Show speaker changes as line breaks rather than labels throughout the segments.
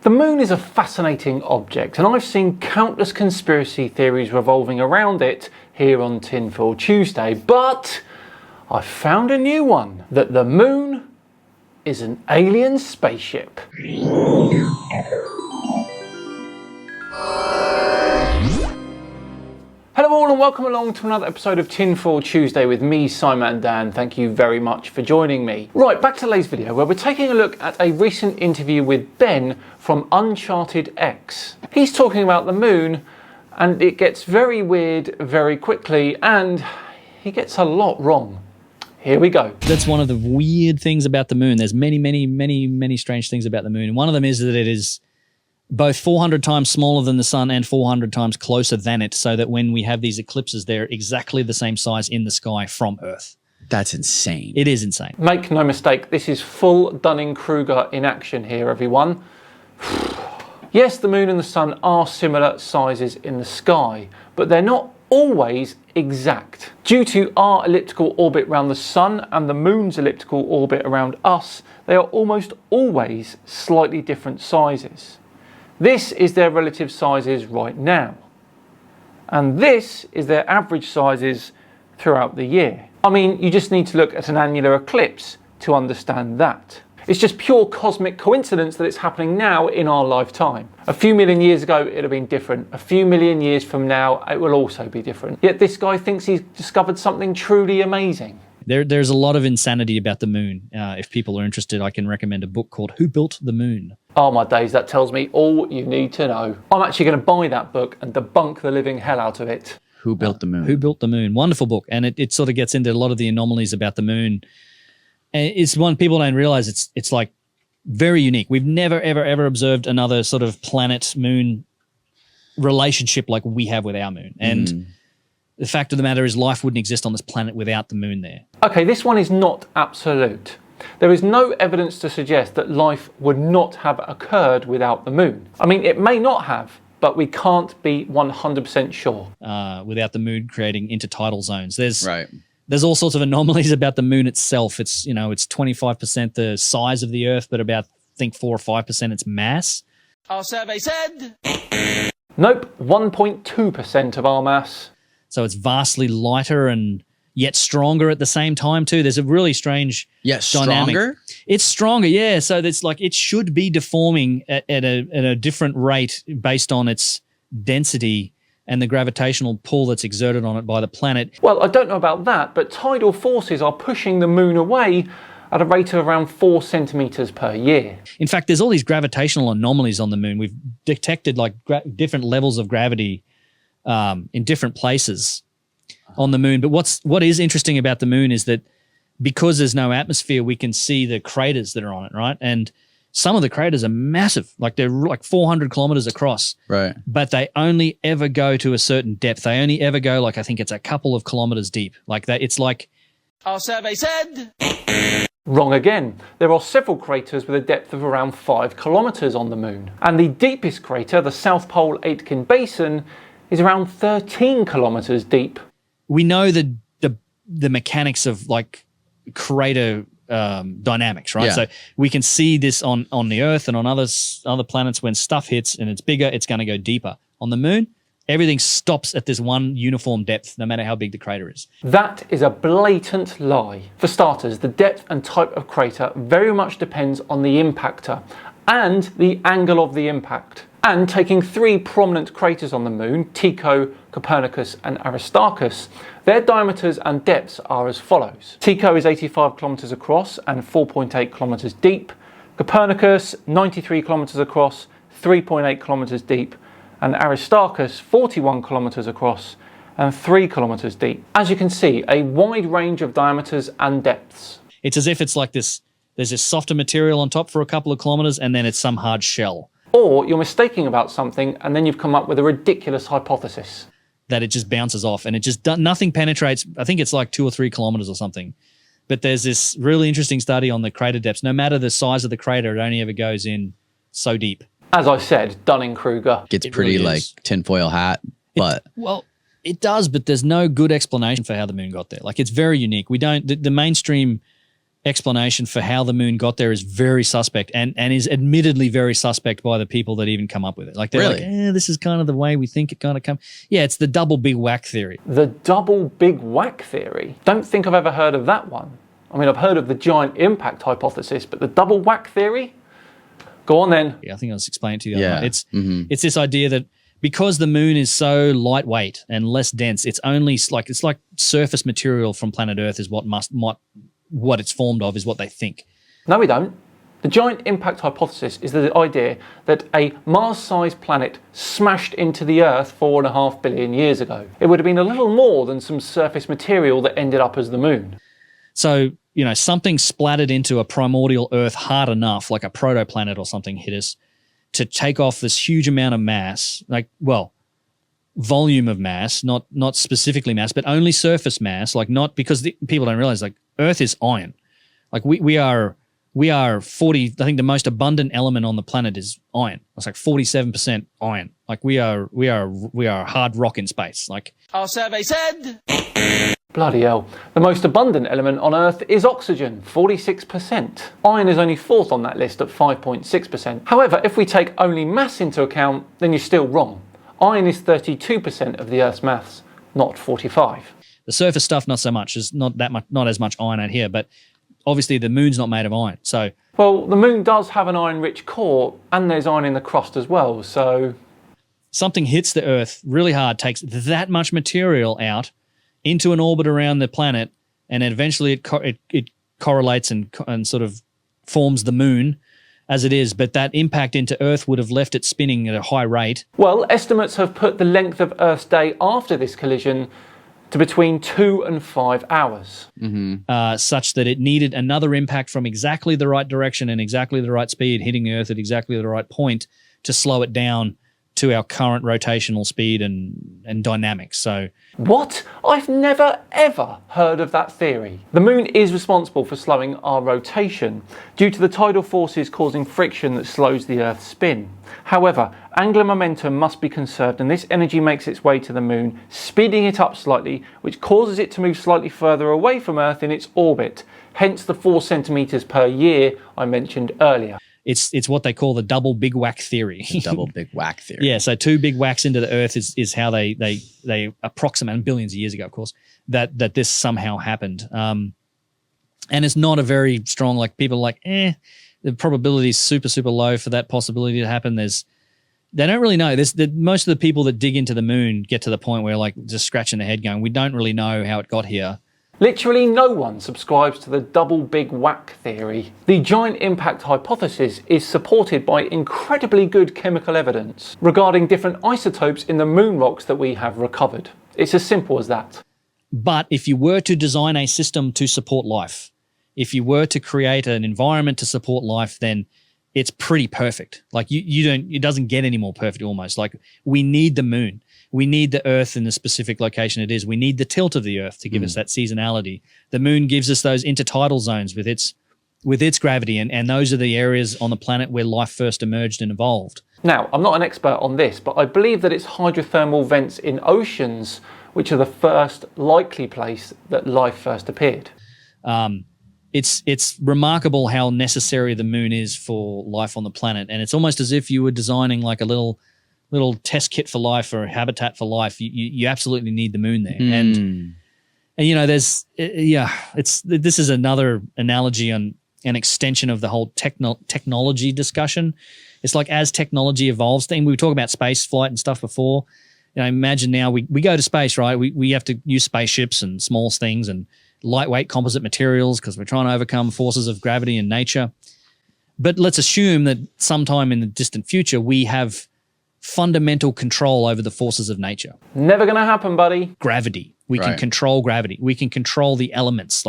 The moon is a fascinating object, and I've seen countless conspiracy theories revolving around it here on Tinfoil Tuesday, but I found a new one, that the moon is an alien spaceship. Hello all and welcome along to another episode of Tinfoil Tuesday with me, Simon and Dan. Thank you very much for joining me. Right, back to today's video where we're taking a look at a recent interview with Ben from UnchartedX. He's talking about the moon and it gets very weird very quickly and he gets a lot wrong. Here we go.
That's one of the weird things about the moon. There's many strange things about the moon. And one of them is that it is both 400 times smaller than the sun and 400 times closer than it, so that when we have these eclipses, they're exactly the same size in the sky from Earth.
That's insane.
It is insane.
Make no mistake, this is full Dunning-Kruger in action here, everyone. Yes, the moon and the sun are similar sizes in the sky, but they're not always exact. Due to our elliptical orbit around the sun and the moon's elliptical orbit around us, they are almost always slightly different sizes. This is their relative sizes right now. And this is their average sizes throughout the year. I mean, you just need to look at an annular eclipse to understand that. It's just pure cosmic coincidence that it's happening now in our lifetime. A few million years ago, it'd have been different. A few million years from now, it will also be different. Yet this guy thinks he's discovered something truly amazing.
There's a lot of insanity about the moon. If people are interested, I can recommend a book called Who Built the Moon?
Oh my days, that tells me all you need to know. I'm actually going to buy that book and debunk the living hell out of it.
Who Built the Moon?
Who Built the Moon? Wonderful book. And it sort of gets into a lot of the anomalies about the moon. And it's one people don't realize it's like very unique. We've never, ever observed another sort of planet-moon relationship like we have with our moon. And the fact of the matter is life wouldn't exist on this planet without the moon there.
Okay, this one is not absolute. There is no evidence to suggest that life would not have occurred without the moon. I mean, it may not have, but we can't be 100% sure.
Without the moon creating intertidal zones. There's all sorts of anomalies about the moon itself. It's, it's 25% the size of the Earth, but about, I think, 4 or 5% its mass.
Our survey said...
Nope, 1.2% of our mass.
So it's vastly lighter and yet stronger at the same time too. There's a really strange dynamic.
Stronger?
It's stronger, yeah. So it's like it should be deforming at a different rate based on its density and the gravitational pull that's exerted on it by the planet.
Well, I don't know about that, but tidal forces are pushing the moon away at a rate of around 4 centimeters per year.
In fact, there's all these gravitational anomalies on the moon. We've detected like different levels of gravity in different places on the moon. But what is interesting about the moon is that because there's no atmosphere, we can see the craters that are on it, right? And some of the craters are massive, like they're like 400 kilometers across.
Right.
But they only ever go to a certain depth. They only ever go like, I think it's a couple of kilometers deep. Like that, it's like...
Our survey said...
Wrong again. There are several craters with a depth of around 5 kilometers on the moon. And the deepest crater, the South Pole Aitken Basin, is around 13 kilometers deep.
We know the mechanics of like crater dynamics, right?
Yeah.
So we can see this on the Earth and on other planets. When stuff hits and it's bigger, it's going to go deeper. On the moon, everything stops at this one uniform depth, no matter how big the crater is.
That is a blatant lie. For starters, the depth and type of crater very much depends on the impactor and the angle of the impact. And taking 3 prominent craters on the moon, Tycho, Copernicus and Aristarchus, their diameters and depths are as follows. Tycho is 85 kilometers across and 4.8 kilometers deep. Copernicus, 93 kilometers across, 3.8 kilometers deep. And Aristarchus, 41 kilometers across and 3 kilometers deep. As you can see, a wide range of diameters and depths.
It's as if it's like this, there's this softer material on top for a couple of kilometers and then it's some hard shell.
Or you're mistaking about something and then you've come up with a ridiculous hypothesis.
That it just bounces off and it just nothing penetrates. I think it's like 2 or 3 kilometers or something. But there's this really interesting study on the crater depths. No matter the size of the crater, it only ever goes in so deep.
As I said, Dunning-Kruger.
Gets pretty
really
like
is.
tinfoil hat, but...
It does, but there's no good explanation for how the moon got there. Like it's very unique. We don't, the mainstream explanation for how the moon got there is very suspect and is admittedly very suspect by the people that even come up with it. Like, they're
Really?
like, this is kind of the way we think it kind of come. Yeah, it's the double big whack theory.
The double big whack theory? Don't think I've ever heard of that one. I mean, I've heard of the giant impact hypothesis, but the double whack theory? Go on then.
Yeah, I think I was explaining to you. The other
Yeah.
night. It's this idea that because the moon is so lightweight and less dense, it's like surface material from planet Earth is what it's formed of, is what they think.
No, we don't. The giant impact hypothesis is the idea that a Mars-sized planet smashed into the Earth 4.5 billion years ago. It would have been a little more than some surface material that ended up as the moon.
So, something splattered into a primordial Earth hard enough, like a protoplanet or something hit us, to take off this huge amount of mass, volume of mass, not specifically mass, but only surface mass, not because people don't realize, Earth is iron. We are 40, I think the most abundant element on the planet is iron. It's 47% iron. We are hard rock in space.
Our survey said.
Bloody hell. The most abundant element on Earth is oxygen, 46%. Iron is only fourth on that list at 5.6%. However, if we take only mass into account, then you're still wrong. Iron is 32% of the Earth's mass, not 45.
The surface stuff, not so much. There's not as much iron out here, but obviously the moon's not made of iron. So,
well, the moon does have an iron-rich core, and there's iron in the crust as well, so
something hits the Earth really hard, takes that much material out into an orbit around the planet, and then eventually it correlates and sort of forms the moon as it is, but that impact into Earth would have left it spinning at a high rate.
Well, estimates have put the length of Earth's day after this collision to between 2 and 5 hours.
Such that it needed another impact from exactly the right direction and exactly the right speed, hitting the Earth at exactly the right point to slow it down to our current rotational speed and dynamics. So,
what? I've never ever heard of that theory. The moon is responsible for slowing our rotation due to the tidal forces causing friction that slows the Earth's spin. However, angular momentum must be conserved, and this energy makes its way to the moon, speeding it up slightly, which causes it to move slightly further away from Earth in its orbit, hence the 4 centimeters per year I mentioned earlier.
It's what they call the double big whack theory.
The double big whack theory.
Yeah, so 2 big whacks into the Earth is how they approximate, billions of years ago, of course, that this somehow happened. And it's not a very strong, people are the probability is super, super low for that possibility to happen. They don't really know. Most of the people that dig into the moon get to the point where just scratching their head going, we don't really know how it got here.
Literally no one subscribes to the double big whack theory. The giant impact hypothesis is supported by incredibly good chemical evidence regarding different isotopes in the moon rocks that we have recovered. It's as simple as that.
But if you were to design a system to support life, if you were to create an environment to support life, then it's pretty perfect. It doesn't get any more perfect almost. We need the moon. We need the Earth in the specific location it is. We need the tilt of the Earth to give us that seasonality. The moon gives us those intertidal zones with its gravity, and those are the areas on the planet where life first emerged and evolved. Now, I'm not an expert on this, but I believe that it's hydrothermal vents in oceans which are the first likely place that life first appeared. It's remarkable how necessary the moon is for life on the planet, and it's almost as if you were designing a little test kit for life or a habitat for life. You absolutely need the moon there. And this is another analogy on an extension of the whole technology discussion. It's as technology evolves, we were talking about space flight and stuff before. Imagine now we go to space, right? We have to use spaceships and small things and lightweight composite materials because we're trying to overcome forces of gravity and nature. But let's assume that sometime in the distant future, we have fundamental control over the forces of nature. Never going to happen, buddy. Gravity. We can control gravity. We can control the elements,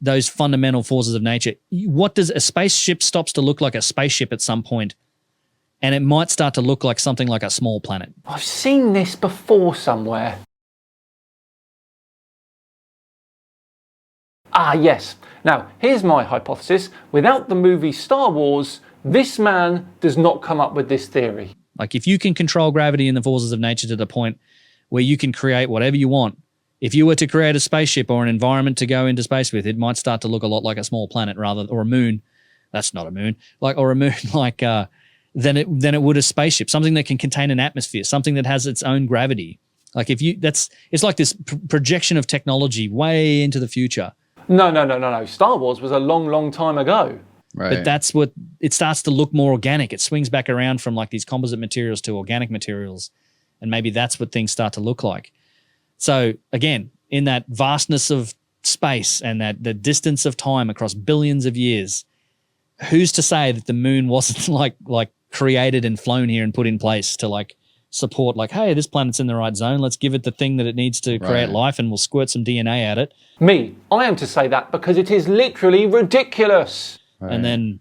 those fundamental forces of nature. What does a spaceship stops to look like a spaceship at some point, and it might start to look like something like a small planet. I've seen this before somewhere. Ah, yes. Now, here's my hypothesis. Without the movie Star Wars, this man does not come up with this theory. If you can control gravity and the forces of nature to the point where you can create whatever you want, if you were to create a spaceship or an environment to go into space with, it might start to look a lot like a small planet or a moon. That's not a moon, or a moon than it would a spaceship. Something that can contain an atmosphere, something that has its own gravity. Like it's like this projection of technology way into the future.
No. Star Wars was a long, long time ago.
Right.
But that's what it starts to look more organic. It swings back around from like these composite materials to organic materials, and maybe that's what things start to look like. So again, in that vastness of space and that the distance of time across billions of years, who's to say that the moon wasn't like created and flown here and put in place to like support like, hey, this planet's in the right zone. Let's give it the thing that it needs to create life, and we'll squirt some DNA at it.
I am to say that because it is literally ridiculous.
Right.
And then,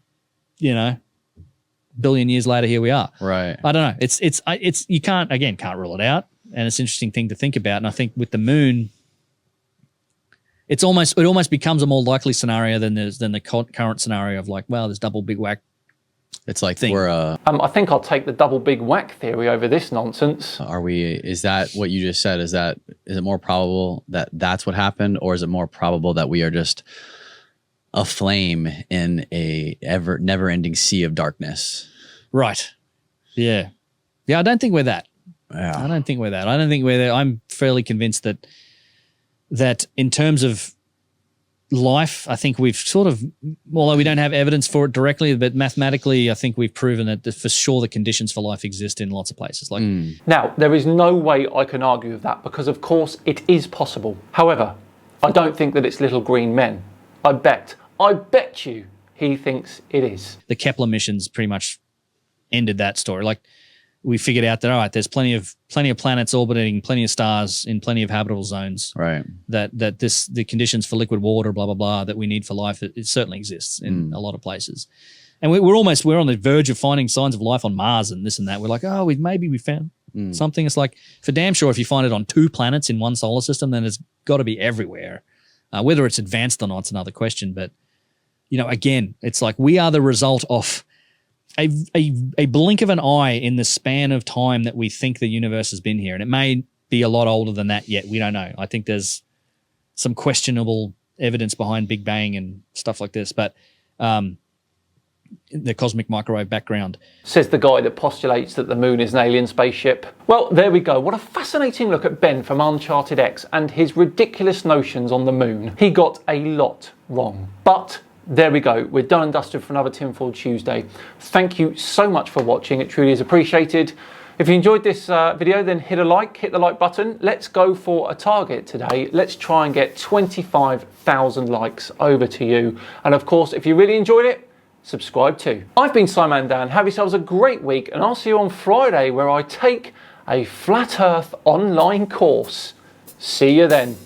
billion years later, here we are.
Right.
I don't know. It's you can't rule it out, and it's an interesting thing to think about. And I think with the moon, it almost becomes a more likely scenario than the current scenario of like, well, there's double big whack.
It's like
thing.
I think I'll take the double big whack theory over this nonsense.
Is that what you just said? Is it more probable that that's what happened, or is it more probable that we are just a flame in a never-ending sea of darkness?
Right. Yeah. I don't think we're that.
Yeah.
I don't think we're that. I don't think we're there. I'm fairly convinced that in terms of life, I think we've sort of, although we don't have evidence for it directly, but mathematically, I think we've proven that for sure the conditions for life exist in lots of places.
Now, there is no way I can argue with that because, of course, it is possible. However, I don't think that it's little green men. I bet you he thinks it is.
The Kepler missions pretty much ended that story. Like, we figured out that, all right, there's plenty of planets orbiting, plenty of stars in plenty of habitable zones.
Right.
That the conditions for liquid water, blah, blah, blah, that we need for life, it certainly exists in a lot of places. And we're on the verge of finding signs of life on Mars and this and that. We're like, oh, maybe we found something. It's like, for damn sure, if you find it on 2 planets in one solar system, then it's got to be everywhere. Whether it's advanced or not, it's another question. But, again, it's like we are the result of a blink of an eye in the span of time that we think the universe has been here. And it may be a lot older than that yet. We don't know. I think there's some questionable evidence behind Big Bang and stuff like this. But the cosmic microwave background.
Says the guy that postulates that the moon is an alien spaceship. Well, there we go. What a fascinating look at Ben from UnchartedX and his ridiculous notions on the moon. He got a lot wrong. But there we go. We're done and dusted for another Tinfoil Tuesday. Thank you so much for watching. It truly is appreciated. If you enjoyed this video, then hit the like button. Let's go for a target today. Let's try and get 25,000 likes over to you. And of course, if you really enjoyed it, subscribe too. I've been Simon Dan. Have yourselves a great week, and I'll see you on Friday where I take a Flat Earth online course. See you then.